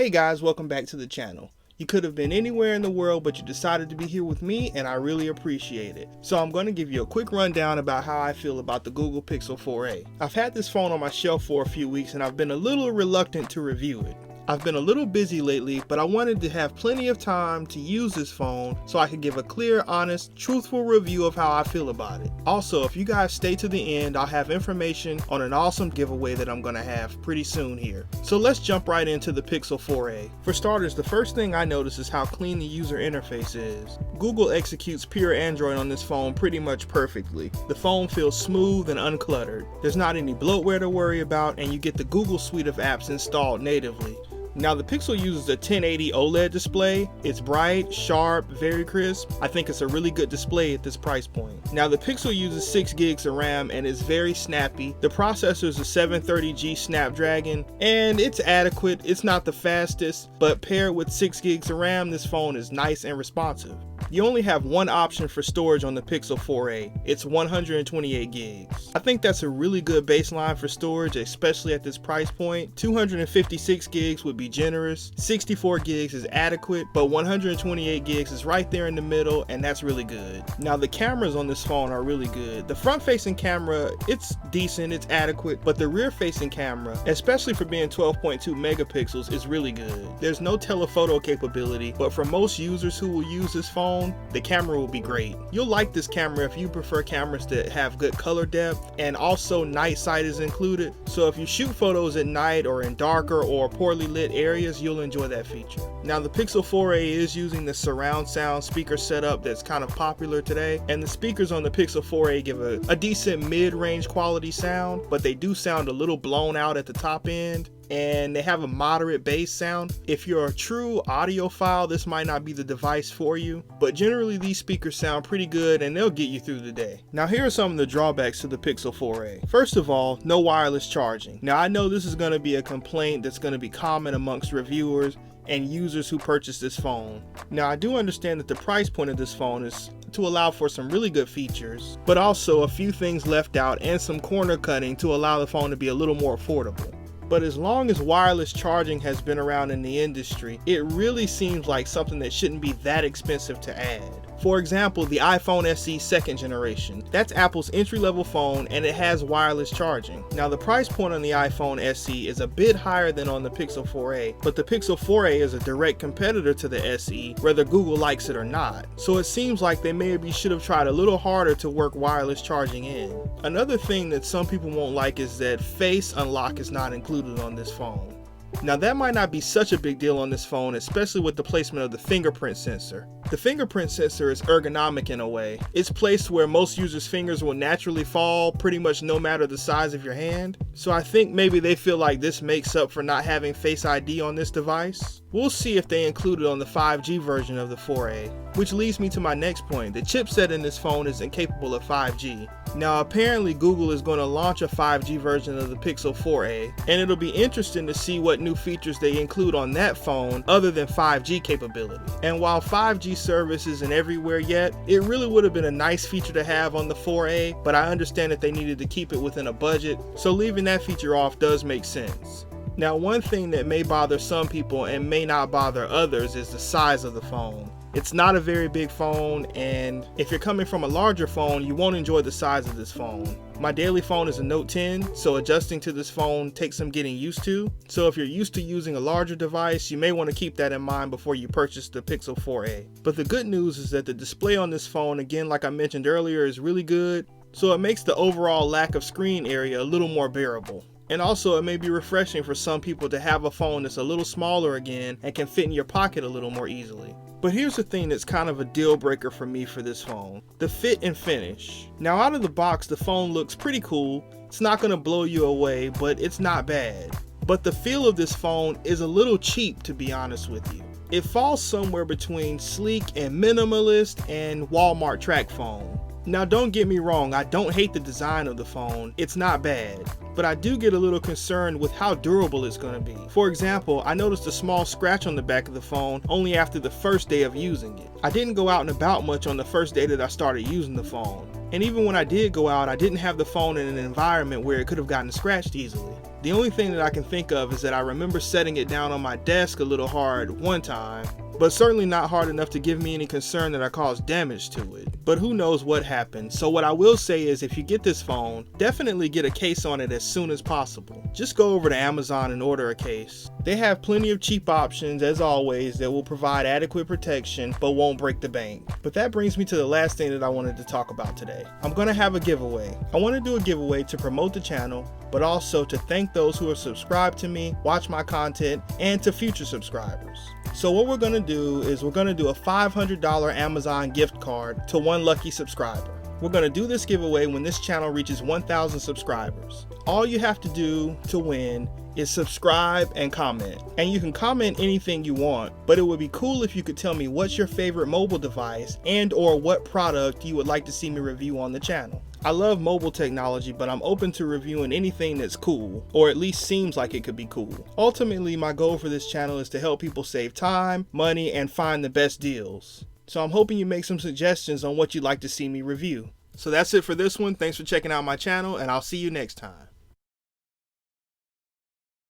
Hey guys, welcome back to the channel. You could have been anywhere in the world, but you decided to be here with me, and I really appreciate it. So I'm going to give you a quick rundown about how I feel about the Google Pixel 4a. I've had this phone on my shelf for a few weeks, and I've been a little reluctant to review it. I've been a little busy lately, but I wanted to have plenty of time to use this phone so I could give a clear, honest, truthful review of how I feel about it. Also, if you guys stay to the end, I'll have information on an awesome giveaway that I'm going to have pretty soon here. So let's jump right into the Pixel 4a. For starters, the first thing I notice is how clean the user interface is. Google executes pure Android on this phone pretty much perfectly. The phone feels smooth and uncluttered. There's not any bloatware to worry about, and you get the Google suite of apps installed natively. Now the Pixel uses a 1080 OLED display. It's bright, sharp, very crisp. I think it's a really good display at this price point. Now the Pixel uses 6 gigs of RAM and is very snappy. The processor is a 730G Snapdragon and it's adequate. It's not the fastest, but paired with 6 gigs of RAM, this phone is nice and responsive. You only have one option for storage on the Pixel 4a. It's 128 gigs. I think that's a really good baseline for storage, especially at this price point. 256 gigs would be generous, 64 gigs is adequate, but 128 gigs is right there in the middle, and that's really good. Now the cameras on this phone are really good. The front-facing camera, it's decent, it's adequate, but the rear-facing camera, especially for being 12.2 megapixels, is really good. There's no telephoto capability, but for most users who will use this phone, the camera will be great. You'll like this camera if you prefer cameras that have good color depth, and also night sight is included. So if you shoot photos at night or in darker or poorly lit areas, you'll enjoy that feature. Now the Pixel 4a is using the surround sound speaker setup that's kind of popular today, and the speakers on the Pixel 4a give a decent mid-range quality sound, but they do sound a little blown out at the top end, and they have a moderate bass sound. If you're a true audiophile, this might not be the device for you, but generally these speakers sound pretty good and they'll get you through the day. Now here are some of the drawbacks to the Pixel 4a. First of all, no wireless charging. Now I know this is going to be a complaint that's going to be common amongst reviewers and users who purchase this phone. Now I do understand that the price point of this phone is to allow for some really good features, but also a few things left out and some corner cutting to allow the phone to be a little more affordable. But as long as wireless charging has been around in the industry, it really seems like something that shouldn't be that expensive to add. For example, the iPhone SE 2nd generation. That's Apple's entry-level phone and it has wireless charging. Now the price point on the iPhone SE is a bit higher than on the Pixel 4a, but the Pixel 4a is a direct competitor to the SE, whether Google likes it or not. So it seems like they maybe should have tried a little harder to work wireless charging in. Another thing that some people won't like is that Face Unlock is not included on this phone. Now that might not be such a big deal on this phone, especially with the placement of the fingerprint sensor. The fingerprint sensor is ergonomic in a way. It's placed where most users' fingers will naturally fall pretty much no matter the size of your hand. So I think maybe they feel like this makes up for not having Face ID on this device. We'll see if they include it on the 5G version of the 4a. Which leads me to my next point. The chipset in this phone is incapable of 5G. Now apparently Google is going to launch a 5G version of the Pixel 4a, and it'll be interesting to see what new features they include on that phone other than 5G capability. And while 5G service isn't everywhere yet, it really would have been a nice feature to have on the 4a, but I understand that they needed to keep it within a budget, so leaving that feature off does make sense. Now one thing that may bother some people and may not bother others is the size of the phone. It's not a very big phone, and if you're coming from a larger phone, you won't enjoy the size of this phone. My daily phone is a Note 10, so adjusting to this phone takes some getting used to. So if you're used to using a larger device, you may want to keep that in mind before you purchase the Pixel 4a. But the good news is that the display on this phone, again like I mentioned earlier, is really good, so it makes the overall lack of screen area a little more bearable. And also it may be refreshing for some people to have a phone that's a little smaller again and can fit in your pocket a little more easily. But here's the thing that's kind of a deal breaker for me for this phone: the fit and finish. Now out of the box, the phone looks pretty cool. It's not going to blow you away, but it's not bad. But the feel of this phone is a little cheap, to be honest with you. It falls somewhere between sleek and minimalist and Walmart track phone. Now don't get me wrong, I don't hate the design of the phone, it's not bad, but I do get a little concerned with how durable it's going to be. For example, I noticed a small scratch on the back of the phone only after the first day of using it. I didn't go out and about much on the first day that I started using the phone, and even when I did go out, I didn't have the phone in an environment where it could have gotten scratched easily. The only thing that I can think of is that I remember setting it down on my desk a little hard one time, but certainly not hard enough to give me any concern that I caused damage to it. But who knows what happened. So what I will say is, if you get this phone, definitely get a case on it as soon as possible. Just go over to Amazon and order a case. They have plenty of cheap options, as always, that will provide adequate protection but won't break the bank. But that brings me to the last thing that I wanted to talk about today. I'm going to have a giveaway. I want to do a giveaway to promote the channel, but also to thank those who have subscribed to me, watch my content, and to future subscribers. So what we're going to do is we're going to do a $500 Amazon gift card to one lucky subscriber. We're going to do this giveaway when this channel reaches 1,000 subscribers. All you have to do to win is subscribe and comment. And you can comment anything you want, but it would be cool if you could tell me what's your favorite mobile device and or what product you would like to see me review on the channel. I love mobile technology, but I'm open to reviewing anything that's cool, or at least seems like it could be cool. Ultimately, my goal for this channel is to help people save time, money, and find the best deals. So I'm hoping you make some suggestions on what you'd like to see me review. So that's it for this one. Thanks for checking out my channel, and I'll see you next time.